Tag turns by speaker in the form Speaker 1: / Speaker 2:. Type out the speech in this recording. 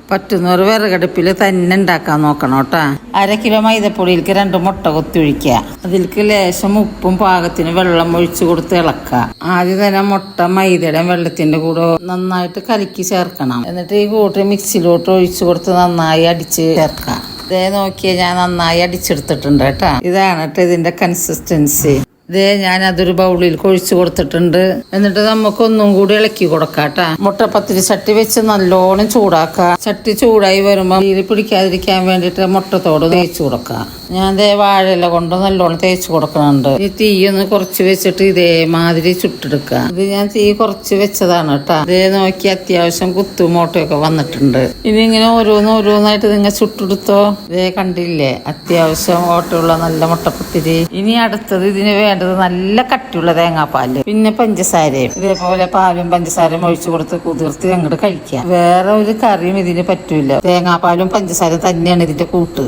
Speaker 1: പറ്റുന്നൊരു വിറകടുപ്പിൽ തന്നെ ഉണ്ടാക്കാൻ നോക്കണം കേട്ടാ. 1/2 കിലോ മൈദപ്പൊടിയിലേക്ക് 2 മുട്ട കൊത്തി ഒഴിക്കുക. അതിലേക്ക് ലേശം ഉപ്പും പാകത്തിന് വെള്ളം ഒഴിച്ചു കൊടുത്ത് ഇളക്കുക. ആദ്യം തന്നെ മുട്ട മൈദയുടെ വെള്ളത്തിന്റെ കൂടെ നന്നായിട്ട് കലക്കി ചേർക്കണം. എന്നിട്ട് ഈ കൂട്ടി മിക്സിയിലോട്ട് ഒഴിച്ചു കൊടുത്ത് നന്നായി അടിച്ച് ചേർക്കാം. ഇതേ നോക്കിയാൽ ഞാൻ നന്നായി അടിച്ചെടുത്തിട്ടുണ്ട് കേട്ടാ. ഇതാണ് കേട്ടോ ഇതിന്റെ കൺസിസ്റ്റൻസി. ഇതേ ഞാൻ അതൊരു ബൗളിൽ കൊഴിച്ചു കൊടുത്തിട്ടുണ്ട്. എന്നിട്ട് നമുക്ക് ഒന്നും കൂടി ഇളക്കി കൊടുക്കാട്ടാ. മുട്ടപ്പത്തിരി ചട്ടി വെച്ച് നല്ലോണം ചൂടാക്കുക. ചട്ടി ചൂടായി വരുമ്പോ തീരെ പിടിക്കാതിരിക്കാൻ വേണ്ടിട്ട് മുട്ടത്തോട് തേച്ച് കൊടുക്കാം. ഞാൻ ദേ വാഴയില കൊണ്ട് നല്ലോണം തേച്ച് കൊടുക്കുന്നുണ്ട്. ഈ തീയൊന്ന് കുറച്ച് വെച്ചിട്ട് ഇതേമാതിരി ചുട്ടെടുക്കുക. ഇത് ഞാൻ തീ കുറച്ച് വെച്ചതാണ് കേട്ടാ. ഇതേ നോക്കി അത്യാവശ്യം കുത്തുമോട്ടയൊക്കെ വന്നിട്ടുണ്ട്. ഇനി ഇങ്ങനെ ഓരോന്നായിട്ട് നിങ്ങൾ ചുട്ടെടുത്തോ. ഇതേ കണ്ടില്ലേ, അത്യാവശ്യം ഓട്ടയുള്ള നല്ല മുട്ടപ്പത്തിരി. ഇനി അടുത്തത് ഇതിന് വേണ്ടത് നല്ല കട്ടിയുള്ള തേങ്ങാപ്പാല്, പിന്നെ പഞ്ചസാരയും. ഇതേപോലെ പാലും പഞ്ചസാരയും ഒഴിച്ചു കൊടുത്ത് കുതിർത്ത് അങ്ങോട്ട് കഴിക്കാം. വേറെ ഒരു കറിയും ഇതിന് പറ്റൂല. തേങ്ങാപ്പാലും പഞ്ചസാരയും തന്നെയാണ് ഇതിന്റെ കൂട്ട്.